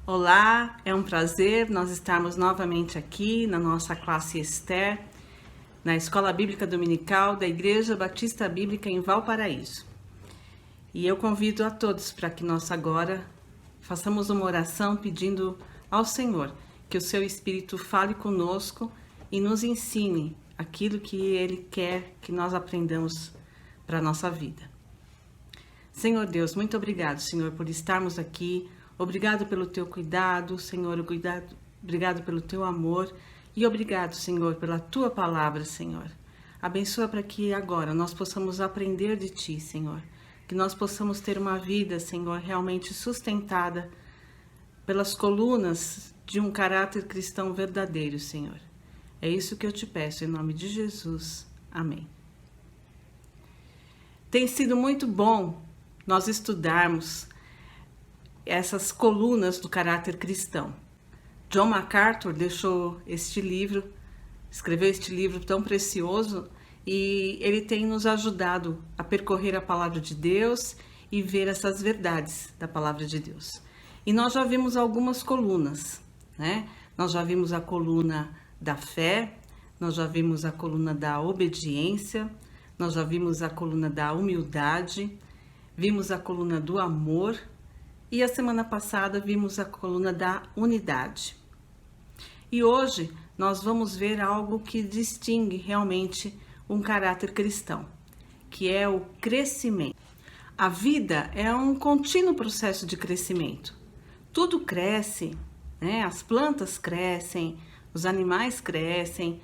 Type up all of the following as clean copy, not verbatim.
Olá, é um prazer nós estarmos novamente aqui na nossa classe Esther, na Escola Bíblica Dominical da Igreja Batista Bíblica em Valparaíso. E eu convido a todos para que nós agora façamos uma oração pedindo ao Senhor que o seu Espírito fale conosco e nos ensine aquilo que Ele quer que nós aprendamos para a nossa vida. Senhor Deus, muito obrigado, Senhor, por estarmos aqui. Obrigado pelo teu cuidado, Senhor, obrigado pelo teu amor e obrigado, Senhor, pela tua palavra, Senhor. Abençoa para que agora nós possamos aprender de ti, Senhor, que nós possamos ter uma vida, Senhor, realmente sustentada pelas colunas de um caráter cristão verdadeiro, Senhor. É isso que eu te peço, em nome de Jesus. Amém. Tem sido muito bom nós estudarmos essas colunas do caráter cristão. John MacArthur escreveu este livro tão precioso e ele tem nos ajudado a percorrer a palavra de Deus e ver essas verdades da palavra de Deus. E nós já vimos algumas colunas, né? Nós já vimos a coluna da fé, nós já vimos a coluna da obediência, nós já vimos a coluna da humildade, vimos a coluna do amor, e a semana passada vimos a coluna da unidade. E hoje nós vamos ver algo que distingue realmente um caráter cristão, que é o crescimento. A vida é um contínuo processo de crescimento. Tudo cresce, né? As plantas crescem, os animais crescem,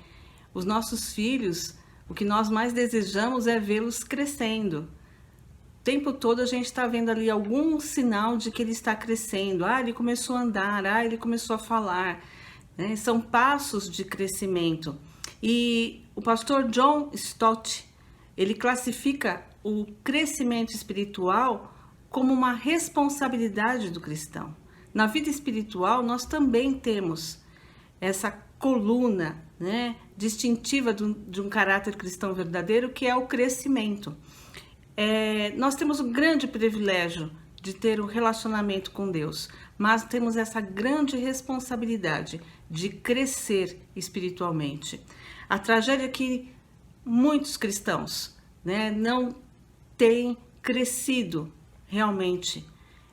os nossos filhos, o que nós mais desejamos é vê-los crescendo. O tempo todo a gente está vendo ali algum sinal de que ele está crescendo. Ele começou a andar, ele começou a falar, né? São passos de crescimento. E o pastor John Stott, ele classifica o crescimento espiritual como uma responsabilidade do cristão. Na vida espiritual, nós também temos essa coluna, né, distintiva de um caráter cristão verdadeiro, que é o crescimento. Nós temos o grande privilégio de ter um relacionamento com Deus, mas temos essa grande responsabilidade de crescer espiritualmente. A tragédia é que muitos cristãos, né, não têm crescido realmente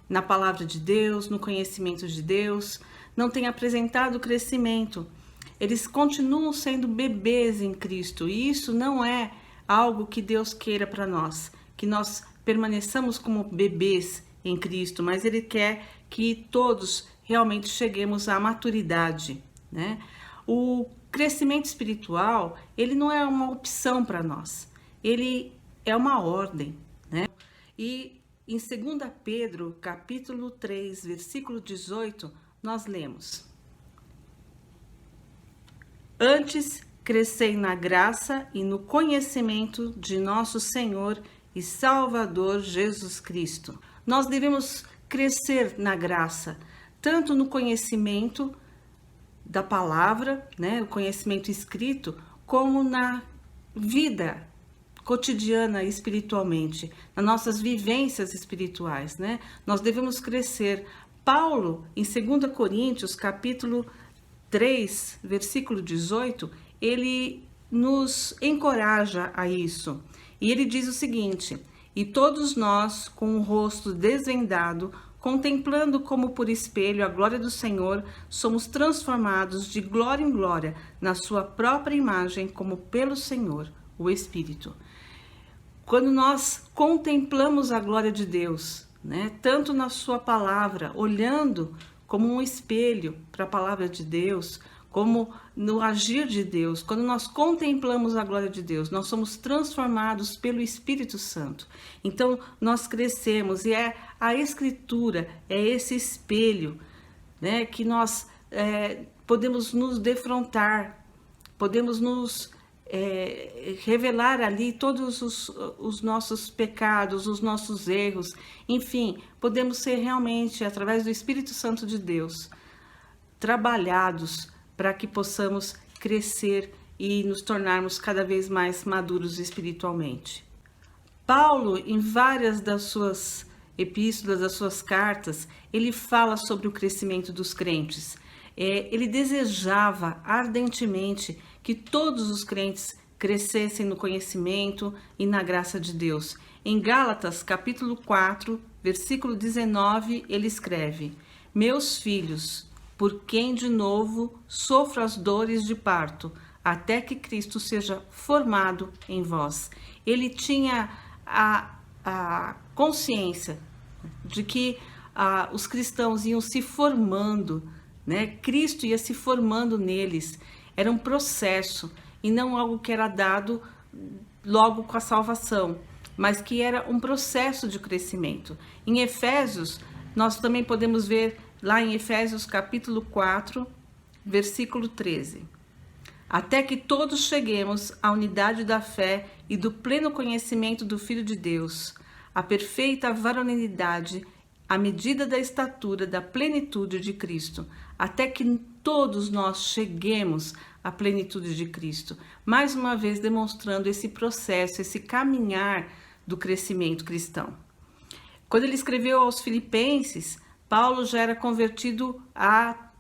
na palavra de Deus, no conhecimento de Deus, não têm apresentado crescimento. Eles continuam sendo bebês em Cristo e isso não é algo que Deus queira para nós. Que nós permaneçamos como bebês em Cristo, mas Ele quer que todos realmente cheguemos à maturidade, né? O crescimento espiritual, ele não é uma opção para nós, ele é uma ordem, né? E em 2 Pedro, capítulo 3, versículo 18, nós lemos: Antes, crescei na graça e no conhecimento de nosso Senhor e Salvador Jesus Cristo. Nós devemos crescer na graça, tanto no conhecimento da palavra, né, o conhecimento escrito, como na vida cotidiana espiritualmente, nas nossas vivências espirituais, né? Nós devemos crescer. Paulo, em 2 Coríntios, capítulo 3, versículo 18, ele nos encoraja a isso. E ele diz o seguinte: E todos nós, com o rosto desvendado, contemplando como por espelho a glória do Senhor, somos transformados de glória em glória na sua própria imagem, como pelo Senhor, o Espírito. Quando nós contemplamos a glória de Deus, né, tanto na sua palavra, olhando como um espelho para a palavra de Deus, como no agir de Deus, quando nós contemplamos a glória de Deus, nós somos transformados pelo Espírito Santo. Então, nós crescemos e a Escritura é esse espelho, né, que nós podemos nos defrontar, podemos nos revelar ali todos os nossos pecados, os nossos erros, enfim, podemos ser realmente, através do Espírito Santo de Deus, trabalhados para que possamos crescer e nos tornarmos cada vez mais maduros espiritualmente. Paulo, em várias das suas epístolas, das suas cartas, ele fala sobre o crescimento dos crentes. Ele desejava ardentemente que todos os crentes crescessem no conhecimento e na graça de Deus. Em Gálatas, capítulo 4, versículo 19, ele escreve: Meus filhos, por quem de novo sofro as dores de parto, até que Cristo seja formado em vós. Ele tinha a consciência de que os cristãos iam se formando, né? Cristo ia se formando neles. Era um processo e não algo que era dado logo com a salvação, mas que era um processo de crescimento. Em Efésios, nós também podemos ver lá em Efésios capítulo 4, versículo 13. Até que todos cheguemos à unidade da fé e do pleno conhecimento do Filho de Deus, à perfeita varonilidade, à medida da estatura da plenitude de Cristo, até que todos nós cheguemos à plenitude de Cristo. Mais uma vez demonstrando esse processo, esse caminhar do crescimento cristão. Quando ele escreveu aos Filipenses, Paulo já era convertido há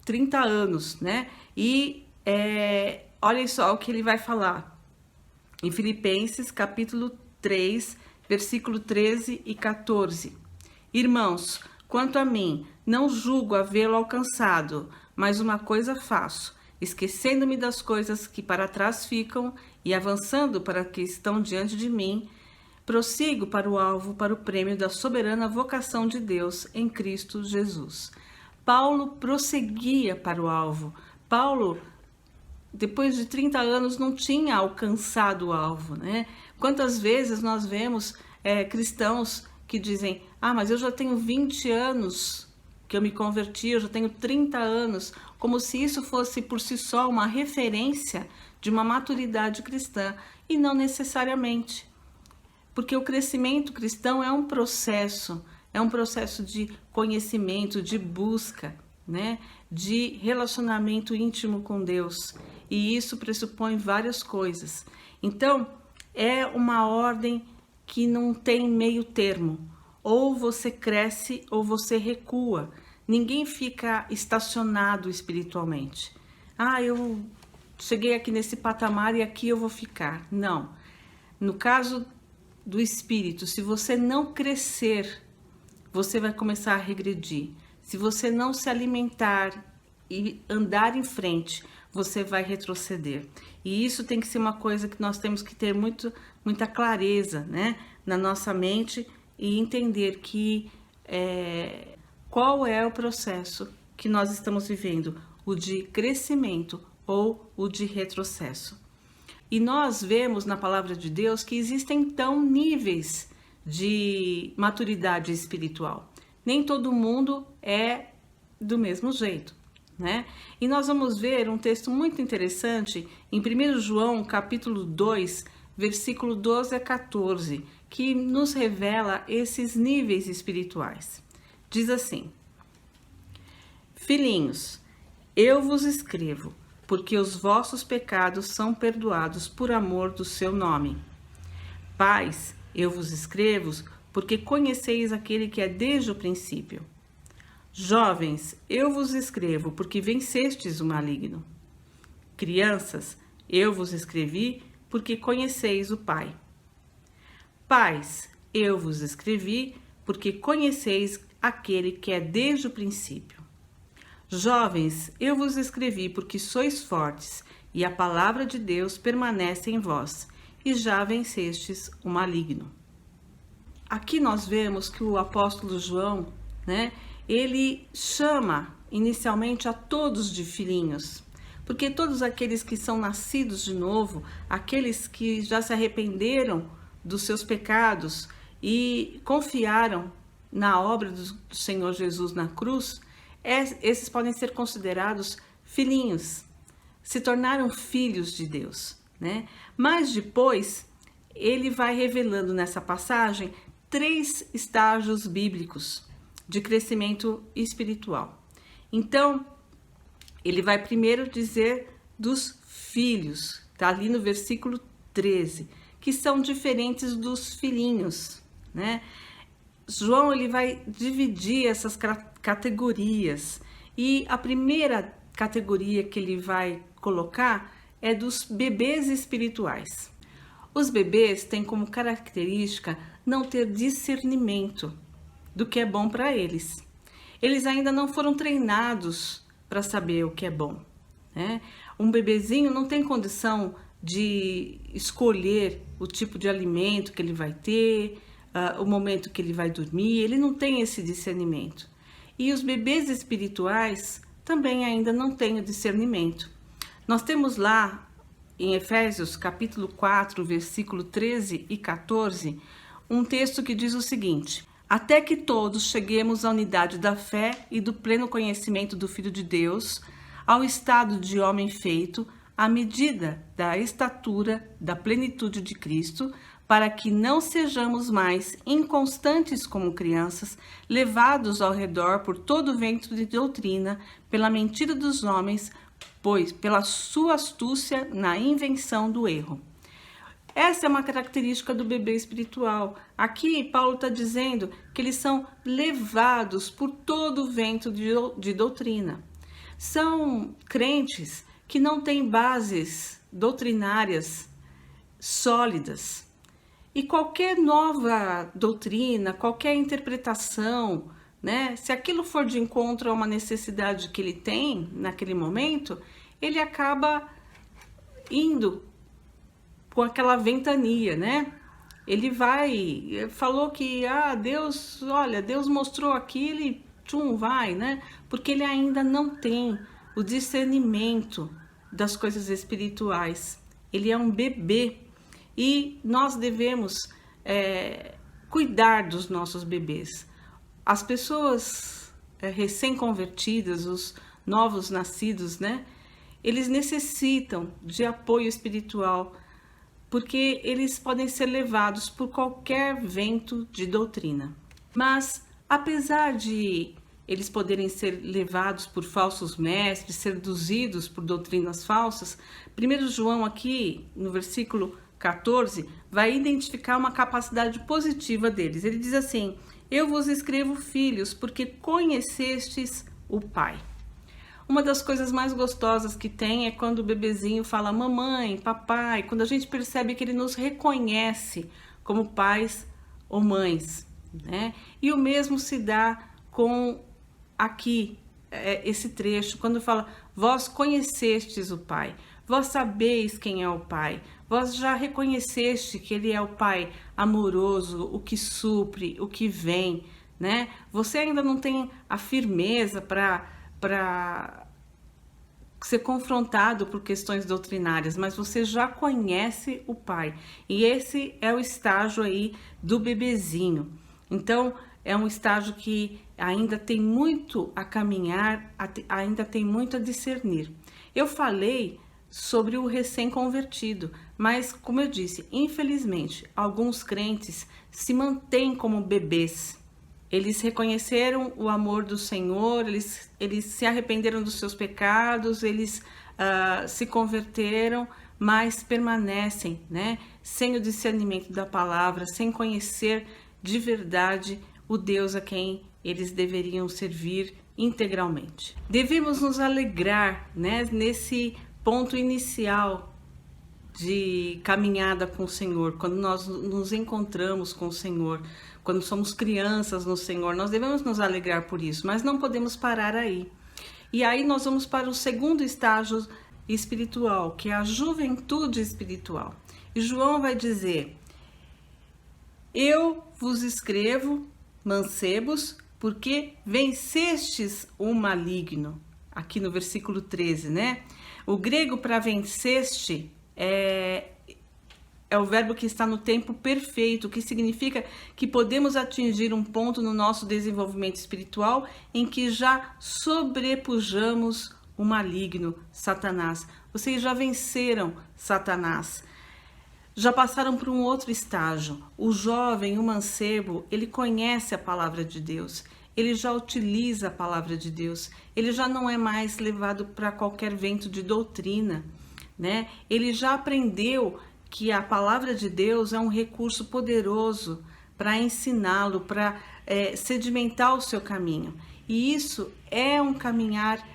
30 anos, né? E olha só o que ele vai falar em Filipenses capítulo 3, versículo 13 e 14. Irmãos, quanto a mim, não julgo havê-lo alcançado, mas uma coisa faço, esquecendo-me das coisas que para trás ficam e avançando para que estão diante de mim, prossigo para o alvo, para o prêmio da soberana vocação de Deus em Cristo Jesus. Paulo prosseguia para o alvo. Paulo, depois de 30 anos, não tinha alcançado o alvo, né? Quantas vezes nós vemos cristãos que dizem: mas eu já tenho 20 anos que eu me converti, eu já tenho 30 anos, como se isso fosse por si só uma referência de uma maturidade cristã, e não necessariamente. Porque o crescimento cristão é um processo de conhecimento, de busca, né? De relacionamento íntimo com Deus. E isso pressupõe várias coisas. Então, é uma ordem que não tem meio termo. Ou você cresce ou você recua. Ninguém fica estacionado espiritualmente. Eu cheguei aqui nesse patamar e aqui eu vou ficar. Não. No caso do espírito, se você não crescer, você vai começar a regredir. Se você não se alimentar e andar em frente, você vai retroceder. E isso tem que ser uma coisa que nós temos que ter muita clareza, né, na nossa mente, e entender que qual é o processo que nós estamos vivendo, o de crescimento ou o de retrocesso. E nós vemos na palavra de Deus que existem então níveis de maturidade espiritual. Nem todo mundo é do mesmo jeito, né? E nós vamos ver um texto muito interessante em 1 João, capítulo 2, versículo 12 a 14, que nos revela esses níveis espirituais. Diz assim: Filhinhos, eu vos escrevo, porque os vossos pecados são perdoados por amor do seu nome. Pais, eu vos escrevo, porque conheceis aquele que é desde o princípio. Jovens, eu vos escrevo, porque vencestes o maligno. Crianças, eu vos escrevi, porque conheceis o Pai. Pais, eu vos escrevi, porque conheceis aquele que é desde o princípio. Jovens, eu vos escrevi porque sois fortes, e a palavra de Deus permanece em vós, e já vencestes o maligno. Aqui nós vemos que o apóstolo João, né, ele chama inicialmente a todos de filhinhos, porque todos aqueles que são nascidos de novo, aqueles que já se arrependeram dos seus pecados e confiaram na obra do Senhor Jesus na cruz, esses podem ser considerados filhinhos, se tornaram filhos de Deus, né? Mas depois ele vai revelando nessa passagem 3 estágios bíblicos de crescimento espiritual. Então, ele vai primeiro dizer dos filhos, tá ali no versículo 13, que são diferentes dos filhinhos, né? João ele vai dividir essas categorias, e a primeira categoria que ele vai colocar é dos bebês espirituais. Os bebês têm como característica não ter discernimento do que é bom para eles. Eles ainda não foram treinados para saber o que é bom, né? Um bebezinho não tem condição de escolher o tipo de alimento que ele vai ter, o momento que ele vai dormir, ele não tem esse discernimento. E os bebês espirituais também ainda não têm o discernimento. Nós temos lá em Efésios capítulo 4, versículo 13 e 14, um texto que diz o seguinte: até que todos cheguemos à unidade da fé e do pleno conhecimento do Filho de Deus, ao estado de homem feito, à medida da estatura da plenitude de Cristo, para que não sejamos mais inconstantes como crianças, levados ao redor por todo vento de doutrina, pela mentira dos homens, pois pela sua astúcia na invenção do erro. Essa é uma característica do bebê espiritual. Aqui Paulo está dizendo que eles são levados por todo o vento de doutrina. São crentes que não têm bases doutrinárias sólidas. E qualquer nova doutrina, qualquer interpretação, né, se aquilo for de encontro a uma necessidade que ele tem naquele momento, ele acaba indo com aquela ventania, né? Ele falou que, Deus, olha, Deus mostrou aquilo e vai, né? Porque ele ainda não tem o discernimento das coisas espirituais. Ele é um bebê e nós devemos cuidar dos nossos bebês. As pessoas recém-convertidas, os novos nascidos, né? Eles necessitam de apoio espiritual, porque eles podem ser levados por qualquer vento de doutrina. Mas, apesar de eles poderem ser levados por falsos mestres, seduzidos por doutrinas falsas, 1 João aqui, no versículo 14, vai identificar uma capacidade positiva deles. Ele diz assim: eu vos escrevo, filhos, porque conhecestes o Pai. Uma das coisas mais gostosas que tem é quando o bebezinho fala mamãe, papai, quando a gente percebe que ele nos reconhece como pais ou mães, né? E o mesmo se dá com aqui, esse trecho, quando fala, vós conhecestes o Pai, vós sabeis quem é o Pai, vós já reconheceste que Ele é o Pai amoroso, o que supre, o que vem, né? Você ainda não tem a firmeza para ser confrontado por questões doutrinárias, mas você já conhece o Pai. E esse é o estágio aí do bebezinho. Então, é um estágio que ainda tem muito a caminhar, ainda tem muito a discernir. Eu falei sobre o recém-convertido, mas, como eu disse, infelizmente, alguns crentes se mantêm como bebês. Eles reconheceram o amor do Senhor, eles se arrependeram dos seus pecados, eles se converteram, mas permanecem, né, sem o discernimento da palavra, sem conhecer de verdade o Deus a quem eles deveriam servir integralmente. Devemos nos alegrar, né, nesse ponto inicial de caminhada com o Senhor, quando nós nos encontramos com o Senhor, quando somos crianças no Senhor, nós devemos nos alegrar por isso, mas não podemos parar aí. E aí nós vamos para o segundo estágio espiritual, que é a juventude espiritual. E João vai dizer: eu vos escrevo, mancebos, porque vencestes o maligno. Aqui no versículo 13, né? O grego para venceste é o verbo que está no tempo perfeito, que significa que podemos atingir um ponto no nosso desenvolvimento espiritual em que já sobrepujamos o maligno, Satanás. Vocês já venceram Satanás. Já passaram por um outro estágio. O jovem, o mancebo, ele conhece a palavra de Deus. Ele já utiliza a palavra de Deus. Ele já não é mais levado para qualquer vento de doutrina, né? Ele já aprendeu que a palavra de Deus é um recurso poderoso para ensiná-lo, para sedimentar o seu caminho. E isso é um caminhar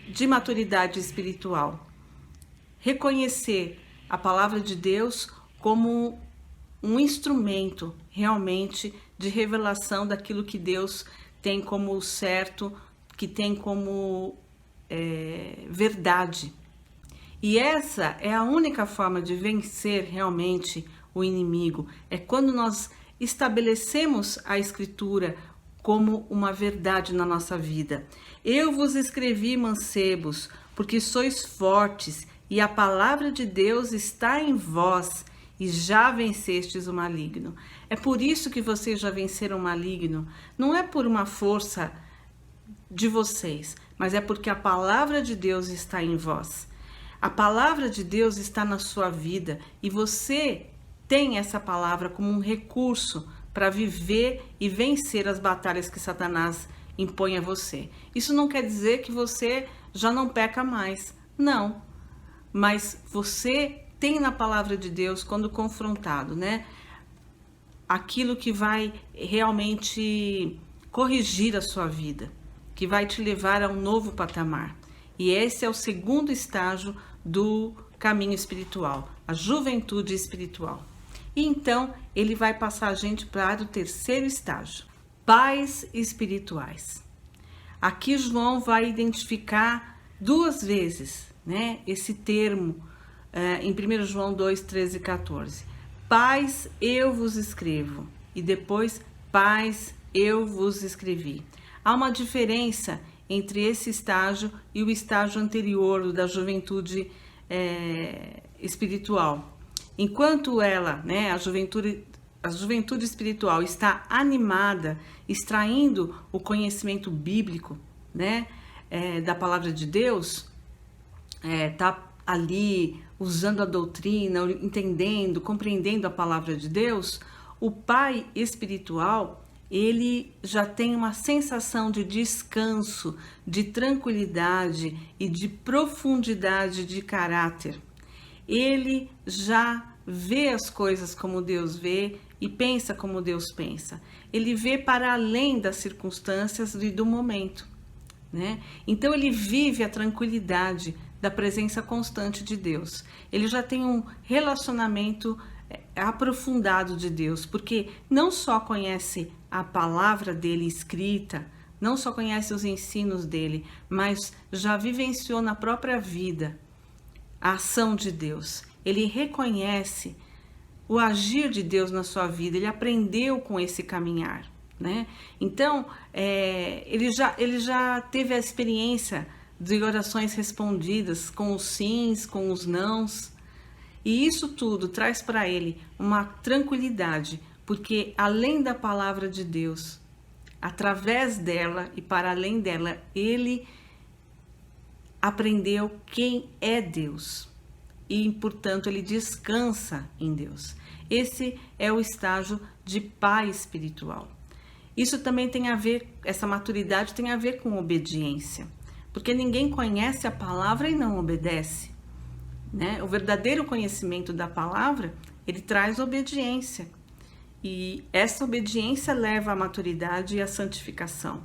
de maturidade espiritual. Reconhecer a palavra de Deus como um instrumento realmente de revelação daquilo que Deus tem como certo, que tem como verdade. E essa é a única forma de vencer realmente o inimigo, é quando nós estabelecemos a Escritura como uma verdade na nossa vida. Eu vos escrevi, mancebos, porque sois fortes, e a palavra de Deus está em vós, e já vencestes o maligno. É por isso que vocês já venceram o maligno. Não é por uma força de vocês, mas é porque a palavra de Deus está em vós. A palavra de Deus está na sua vida e você tem essa palavra como um recurso para viver e vencer as batalhas que Satanás impõe a você. Isso não quer dizer que você já não peca mais, não. Mas você tem na palavra de Deus, quando confrontado, né, aquilo que vai realmente corrigir a sua vida, que vai te levar a um novo patamar. E esse é o segundo estágio do caminho espiritual, a juventude espiritual. E então ele vai passar a gente para o terceiro estágio, pais espirituais. Aqui João vai identificar duas vezes, né, esse termo em 1 João 2, 13 e 14. Pais, eu vos escrevo. E depois, pais, eu vos escrevi. Há uma diferença entre esse estágio e o estágio anterior da juventude espiritual. Enquanto ela, né, a juventude espiritual está animada, extraindo o conhecimento bíblico, né, da palavra de Deus, está ali usando a doutrina, entendendo, compreendendo a palavra de Deus, o pai espiritual, ele já tem uma sensação de descanso, de tranquilidade e de profundidade de caráter. Ele já vê as coisas como Deus vê e pensa como Deus pensa. Ele vê para além das circunstâncias e do momento, né? Então ele vive a tranquilidade da presença constante de Deus. Ele já tem um relacionamento aprofundado de Deus, porque não só conhece a palavra dele escrita, não só conhece os ensinos dele, mas já vivenciou na própria vida a ação de Deus. Ele reconhece o agir de Deus na sua vida, ele aprendeu com esse caminhar, né? Então, ele já teve a experiência de orações respondidas com os sims, com os nãos, e isso tudo traz para ele uma tranquilidade, porque além da palavra de Deus, através dela e para além dela, ele aprendeu quem é Deus e, portanto, ele descansa em Deus. Esse é o estágio de pai espiritual. Isso também tem a ver, essa maturidade tem a ver com obediência, porque ninguém conhece a palavra e não obedece, né? O verdadeiro conhecimento da palavra, ele traz obediência, e essa obediência leva à maturidade e à santificação.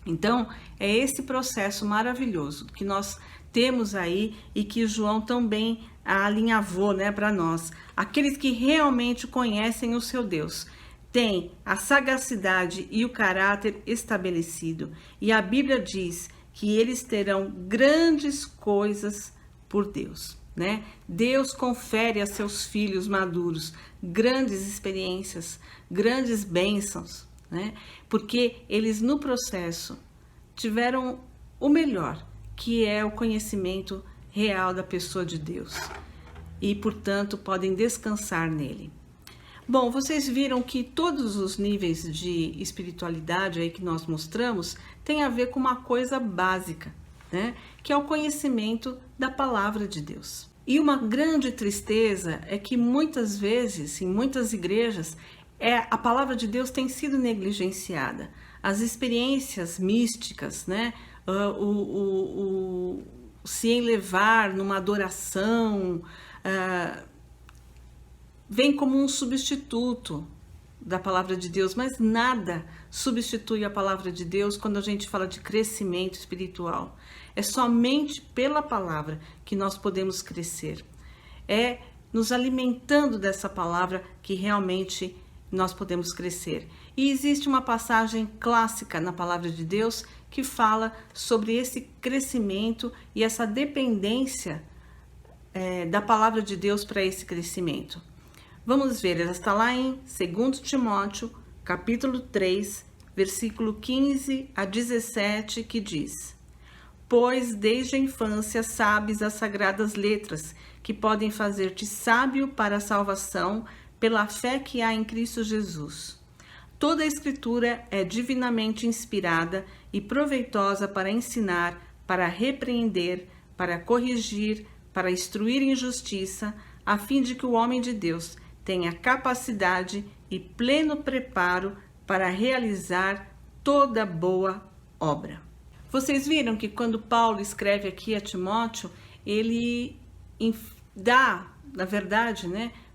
Então, é esse processo maravilhoso que nós temos aí e que João também alinhavou, né, para nós. Aqueles que realmente conhecem o seu Deus têm a sagacidade e o caráter estabelecido. E a Bíblia diz que eles terão grandes coisas por Deus, né? Deus confere a seus filhos maduros grandes experiências, grandes bênçãos, né? Porque eles no processo tiveram o melhor, que é o conhecimento real da pessoa de Deus, e portanto podem descansar nele. Bom, vocês viram que todos os níveis de espiritualidade aí que nós mostramos tem a ver com uma coisa básica, né? Que é o conhecimento da palavra de Deus. E uma grande tristeza é que muitas vezes, em muitas igrejas, a palavra de Deus tem sido negligenciada. As experiências místicas, né? Se elevar numa adoração, vem como um substituto da palavra de Deus, mas nada substitui a palavra de Deus quando a gente fala de crescimento espiritual. É somente pela palavra que nós podemos crescer. É nos alimentando dessa palavra que realmente nós podemos crescer. E existe uma passagem clássica na palavra de Deus que fala sobre esse crescimento e essa dependência da palavra de Deus para esse crescimento. Vamos ver, ela está lá em 2 Timóteo, capítulo 3, versículo 15 a 17, que diz: Pois desde a infância sabes as sagradas letras, que podem fazer-te sábio para a salvação pela fé que há em Cristo Jesus. Toda a Escritura é divinamente inspirada e proveitosa para ensinar, para repreender, para corrigir, para instruir em justiça, a fim de que o homem de Deus tenha capacidade e pleno preparo para realizar toda boa obra. Vocês viram que quando Paulo escreve aqui a Timóteo, ele dá, na verdade,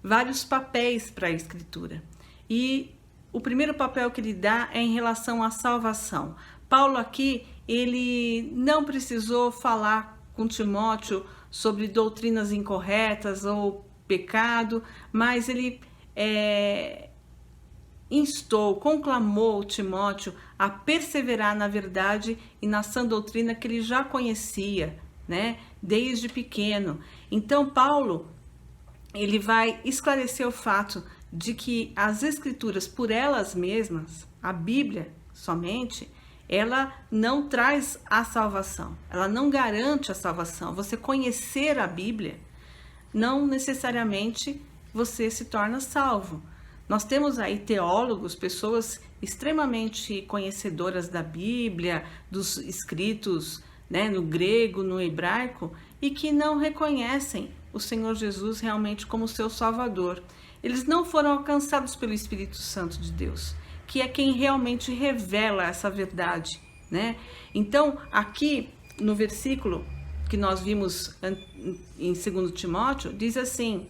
vários papéis para a Escritura. E o primeiro papel que ele dá é em relação à salvação. Paulo aqui, ele não precisou falar com Timóteo sobre doutrinas incorretas ou pecado, mas ele conclamou Timóteo a perseverar na verdade e na sã doutrina que ele já conhecia, desde pequeno. Então, Paulo, ele vai esclarecer o fato de que as Escrituras, por elas mesmas, a Bíblia somente, ela não traz a salvação, ela não garante a salvação. Você conhecer a Bíblia, não necessariamente você se torna salvo. Nós temos aí teólogos, pessoas extremamente conhecedoras da Bíblia, dos escritos no grego, no hebraico, e que não reconhecem o Senhor Jesus realmente como seu Salvador. Eles não foram alcançados pelo Espírito Santo de Deus, que é quem realmente revela essa verdade, Então, aqui no versículo que nós vimos em 2 Timóteo, diz assim: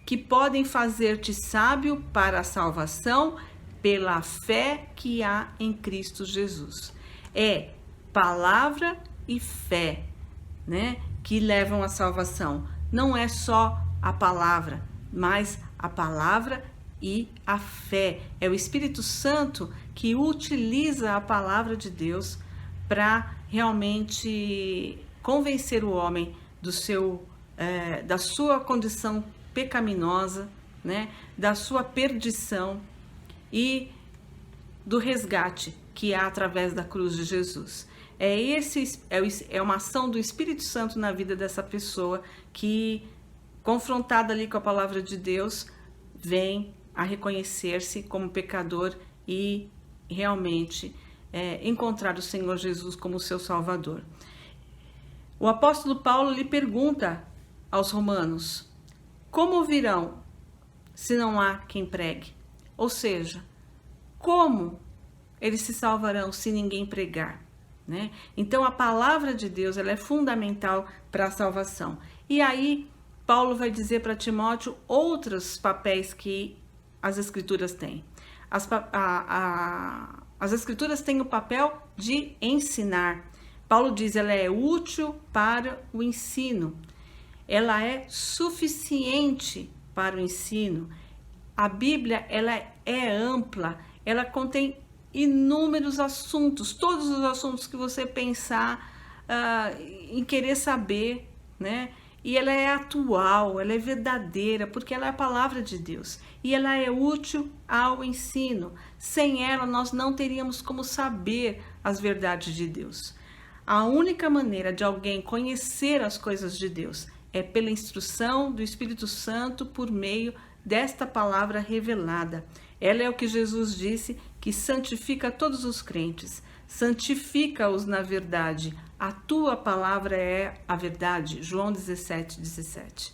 que podem fazer-te sábio para a salvação pela fé que há em Cristo Jesus. É palavra e fé, que levam à salvação. Não é só a palavra, mas a palavra e a fé. É o Espírito Santo que utiliza a palavra de Deus para realmente convencer o homem da sua condição pecaminosa, da sua perdição e do resgate que há através da cruz de Jesus. É uma ação do Espírito Santo na vida dessa pessoa que, confrontada ali com a palavra de Deus, vem a reconhecer-se como pecador e realmente encontrar o Senhor Jesus como seu Salvador. O apóstolo Paulo lhe pergunta aos romanos: como ouvirão se não há quem pregue? Ou seja, como eles se salvarão se ninguém pregar? Então, a palavra de Deus ela é fundamental para a salvação. E aí, Paulo vai dizer para Timóteo outros papéis que as Escrituras têm. As Escrituras têm o papel de ensinar. Paulo diz, ela é útil para o ensino. Ela é suficiente para o ensino. A Bíblia, ela é ampla, ela contém inúmeros assuntos, todos os assuntos que você pensar em querer saber, E ela é atual, ela é verdadeira, porque ela é a palavra de Deus. E ela é útil ao ensino. Sem ela, nós não teríamos como saber as verdades de Deus. A única maneira de alguém conhecer as coisas de Deus é pela instrução do Espírito Santo por meio desta palavra revelada. Ela é o que Jesus disse, que santifica todos os crentes. Santifica-os na verdade. A tua palavra é a verdade. João 17:17.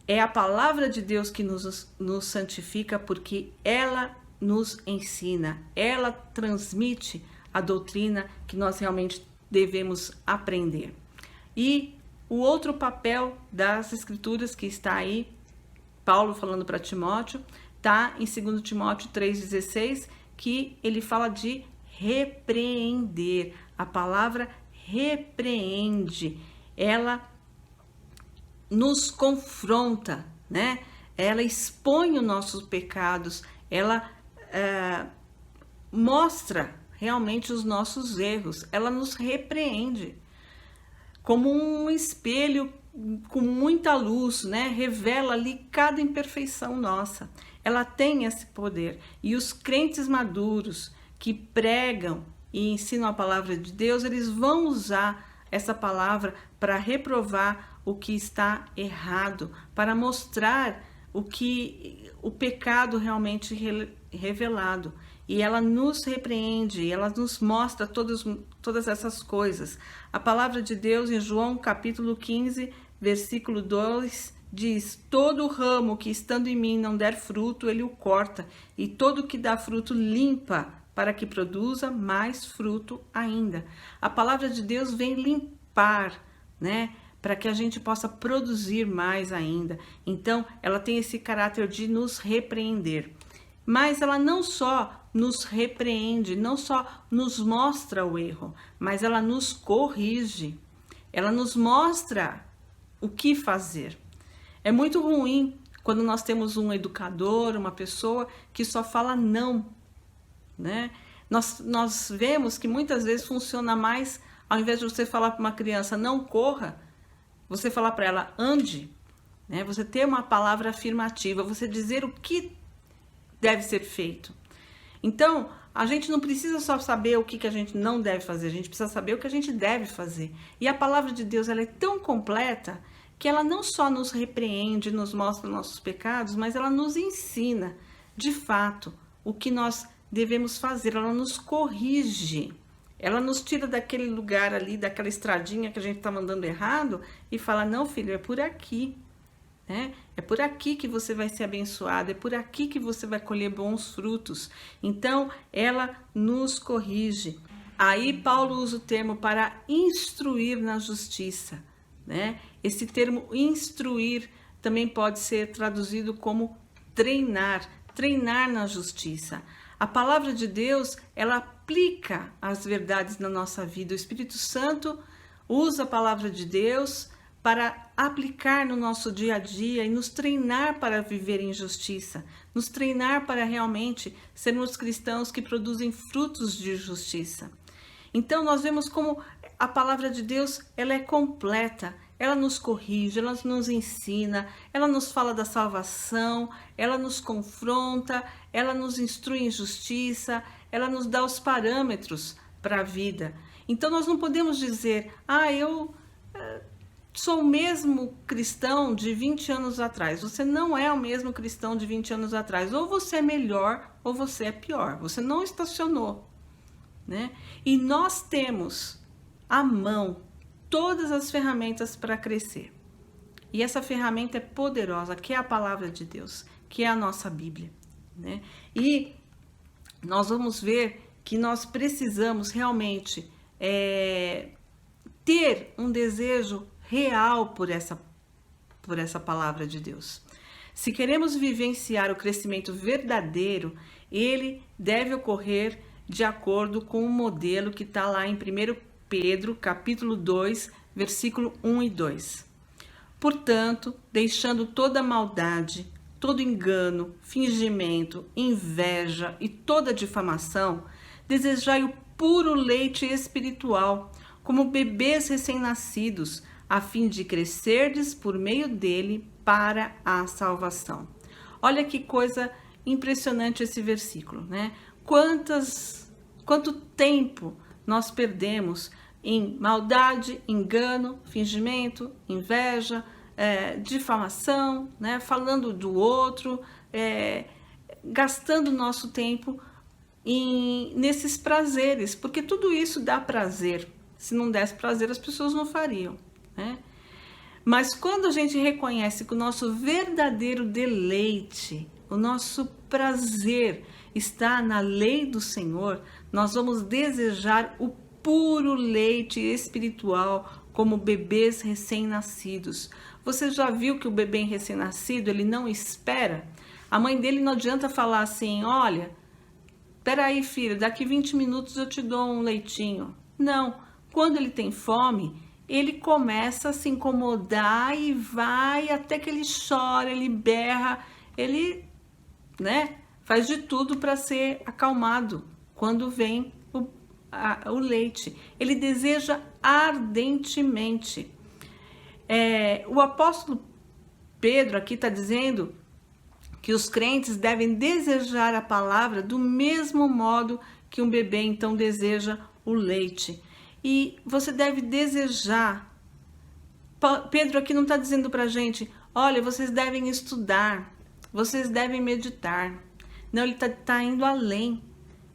É a palavra de Deus que nos santifica, porque ela nos ensina, ela transmite a doutrina que nós realmente devemos aprender. E o outro papel das Escrituras que está aí, Paulo falando para Timóteo, Tá em 2 Timóteo 3,16, que ele fala de repreender. A palavra repreende, ela nos confronta, né? Ela expõe os nossos pecados, ela mostra realmente os nossos erros, ela nos repreende como um espelho com muita luz, né? Revela ali cada imperfeição nossa. Ela tem esse poder. E os crentes maduros que pregam e ensinam a palavra de Deus, eles vão usar essa palavra para reprovar o que está errado, para mostrar o pecado realmente revelado. E ela nos repreende, ela nos mostra todas essas coisas. A palavra de Deus em João capítulo 15, versículo 2, diz: todo ramo que estando em mim não der fruto, ele o corta, e todo que dá fruto limpa, para que produza mais fruto ainda. A palavra de Deus vem limpar, né? Para que a gente possa produzir mais ainda. Então, ela tem esse caráter de nos repreender. Mas ela não só nos repreende, não só nos mostra o erro, mas ela nos corrige. Ela nos mostra o que fazer. É muito ruim quando nós temos um educador, uma pessoa que só fala não, né? Nós vemos que muitas vezes funciona mais, ao invés de você falar para uma criança não corra, você falar para ela ande, né? Você ter uma palavra afirmativa, você dizer o que deve ser feito. Então, a gente não precisa só saber o que a gente não deve fazer, a gente precisa saber o que a gente deve fazer. E a palavra de Deus, ela é tão completa que ela não só nos repreende, nos mostra nossos pecados, mas ela nos ensina, de fato, o que nós devemos fazer. Ela nos corrige, ela nos tira daquele lugar ali, daquela estradinha que a gente está mandando errado e fala, não, filho, é por aqui, né? É por aqui que você vai ser abençoado, é por aqui que você vai colher bons frutos. Então, ela nos corrige. Aí Paulo usa o termo para instruir na justiça, né? Esse termo instruir também pode ser traduzido como treinar, treinar na justiça. A palavra de Deus, ela aplica as verdades na nossa vida. O Espírito Santo usa a palavra de Deus para aplicar no nosso dia a dia e nos treinar para viver em justiça, nos treinar para realmente sermos cristãos que produzem frutos de justiça. Então nós vemos como a palavra de Deus, ela é completa, ela nos corrige, ela nos ensina, ela nos fala da salvação, ela nos confronta, ela nos instrui em justiça, ela nos dá os parâmetros para a vida. Então nós não podemos dizer, eu sou o mesmo cristão de 20 anos atrás. Você não é o mesmo cristão de 20 anos atrás. Ou você é melhor ou você é pior. Você não estacionou, né? E nós temos à mão todas as ferramentas para crescer. E essa ferramenta é poderosa, que é a palavra de Deus, que é a nossa Bíblia, né? E nós vamos ver que nós precisamos realmente ter um desejo real por essa palavra de Deus. Se queremos vivenciar o crescimento verdadeiro, ele deve ocorrer de acordo com o modelo que está lá em 1 Pedro, capítulo 2, versículo 1 e 2. Portanto, deixando toda maldade, todo engano, fingimento, inveja e toda difamação, desejai o puro leite espiritual, como bebês recém-nascidos, a fim de crescerdes por meio dele para a salvação. Olha que coisa impressionante esse versículo, né? Quanto tempo nós perdemos em maldade, engano, fingimento, inveja, difamação, né? Falando do outro, gastando nosso tempo nesses prazeres, porque tudo isso dá prazer. Se não desse prazer, as pessoas não fariam, né? Mas quando a gente reconhece que o nosso verdadeiro deleite, o nosso prazer está na lei do Senhor, nós vamos desejar o puro leite espiritual como bebês recém-nascidos. Você já viu que o bebê recém-nascido, ele não espera A mãe dele não adianta falar assim, olha, peraí, filho, daqui 20 minutos eu te dou um leitinho. Não, quando ele tem fome, ele começa a se incomodar e vai até que ele chora, ele berra, ele, né, faz de tudo para ser acalmado quando vem o leite. Ele deseja ardentemente. O apóstolo Pedro aqui está dizendo que os crentes devem desejar a palavra do mesmo modo que um bebê então deseja o leite. E você deve desejar. Pedro aqui não está dizendo para a gente, olha, vocês devem estudar, vocês devem meditar. Não, ele está indo além.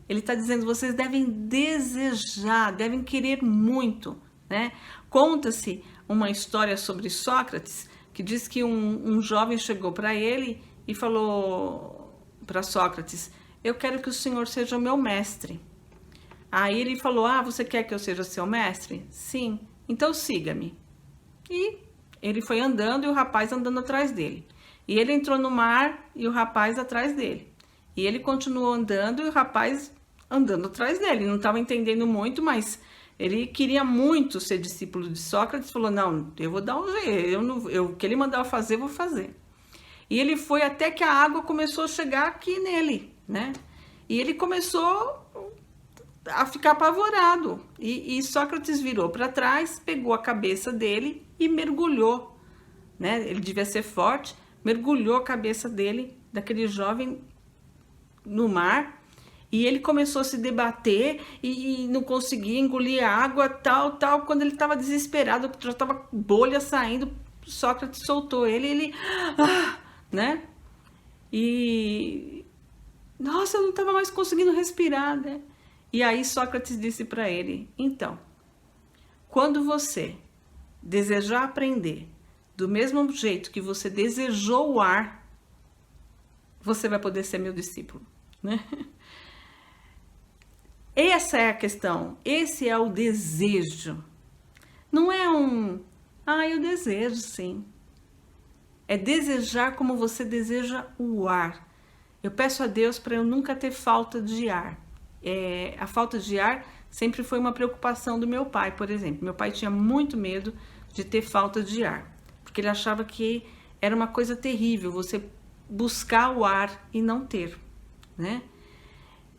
Ele está dizendo, vocês devem desejar, devem querer muito, né? Conta-se uma história sobre Sócrates, que diz que um jovem chegou para ele e falou para Sócrates, eu quero que o senhor seja o meu mestre. Aí ele falou, você quer que eu seja seu mestre? Sim, então siga-me. E ele foi andando e o rapaz andando atrás dele. E ele entrou no mar e o rapaz atrás dele. E ele continuou andando e o rapaz andando atrás dele. Não estava entendendo muito, mas ele queria muito ser discípulo de Sócrates. Falou, não, eu vou dar um jeito. O que ele mandar fazer, eu vou fazer. E ele foi até que a água começou a chegar aqui nele, né? E ele começou a ficar apavorado. E Sócrates virou para trás, pegou a cabeça dele e mergulhou, né? Ele devia ser forte, mergulhou a cabeça dele, daquele jovem, no mar. E ele começou a se debater e não conseguia engolir a água, tal. Quando ele estava desesperado, já estava bolha saindo, Sócrates soltou ele, né? E nossa, eu não estava mais conseguindo respirar, né? E aí Sócrates disse para ele, então, quando você desejar aprender do mesmo jeito que você desejou o ar, você vai poder ser meu discípulo, né? Essa é a questão, esse é o desejo. Não é eu desejo sim. É desejar como você deseja o ar. Eu peço a Deus para eu nunca ter falta de ar. A falta de ar sempre foi uma preocupação do meu pai, por exemplo. Meu pai tinha muito medo de ter falta de ar, porque ele achava que era uma coisa terrível você buscar o ar e não ter, né?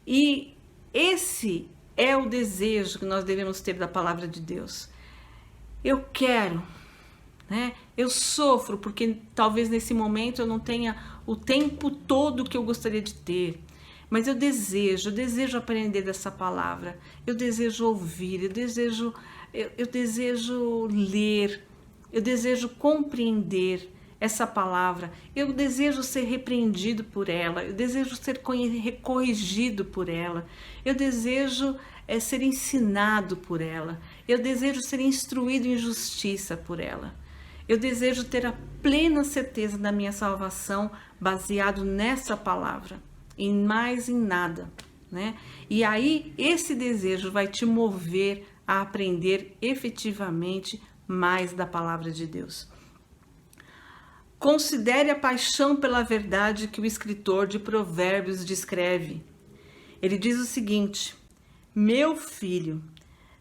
E esse é o desejo que nós devemos ter da palavra de Deus. Eu quero, né? Eu sofro porque talvez nesse momento eu não tenha o tempo todo que eu gostaria de ter. Mas eu desejo aprender dessa palavra. Eu desejo ouvir, eu desejo ler, eu desejo compreender essa palavra. Eu desejo ser repreendido por ela, eu desejo ser corrigido por ela. Eu desejo ser ensinado por ela. Eu desejo ser instruído em justiça por ela. Eu desejo ter a plena certeza da minha salvação baseado nessa palavra. E mais em nada, né? E aí esse desejo vai te mover a aprender efetivamente mais da palavra de Deus. Considere a paixão pela verdade que o escritor de Provérbios descreve. Ele diz o seguinte: meu filho,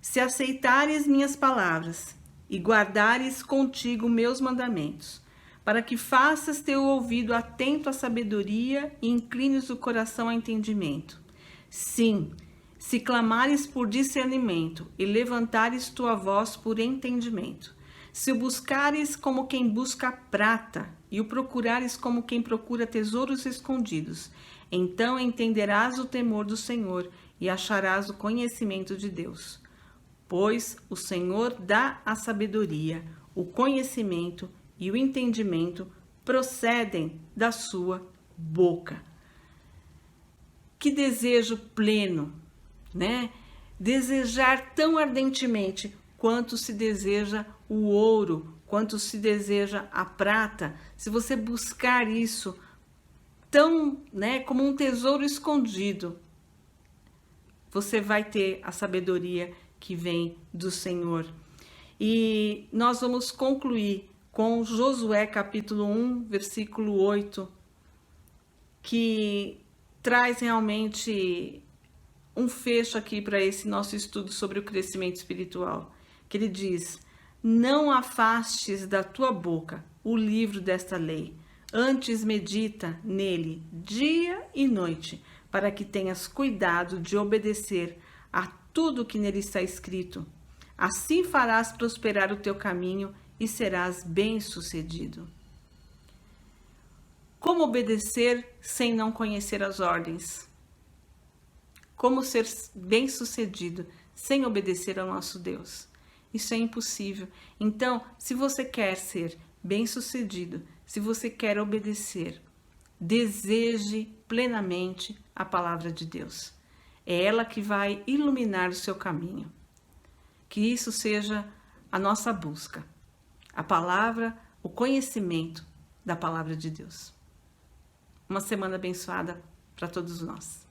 se aceitares minhas palavras e guardares contigo meus mandamentos, para que faças teu ouvido atento à sabedoria e inclines o coração ao entendimento. Sim, se clamares por discernimento e levantares tua voz por entendimento, se o buscares como quem busca prata e o procurares como quem procura tesouros escondidos, então entenderás o temor do Senhor e acharás o conhecimento de Deus. Pois o Senhor dá a sabedoria, o conhecimento e o entendimento procedem da sua boca. Que desejo pleno, né? Desejar tão ardentemente quanto se deseja o ouro, quanto se deseja a prata. Se você buscar isso tão, né, como um tesouro escondido, você vai ter a sabedoria que vem do Senhor. E nós vamos concluir com Josué capítulo 1, versículo 8, que traz realmente um fecho aqui para esse nosso estudo sobre o crescimento espiritual, que ele diz: não afastes da tua boca o livro desta lei, antes medita nele dia e noite, para que tenhas cuidado de obedecer a tudo que nele está escrito. Assim farás prosperar o teu caminho e serás bem-sucedido. Como obedecer sem não conhecer as ordens? Como ser bem-sucedido sem obedecer ao nosso Deus? Isso é impossível. Então, se você quer ser bem-sucedido, se você quer obedecer, deseje plenamente a palavra de Deus. É ela que vai iluminar o seu caminho. Que isso seja a nossa busca. A palavra, o conhecimento da palavra de Deus. Uma semana abençoada para todos nós.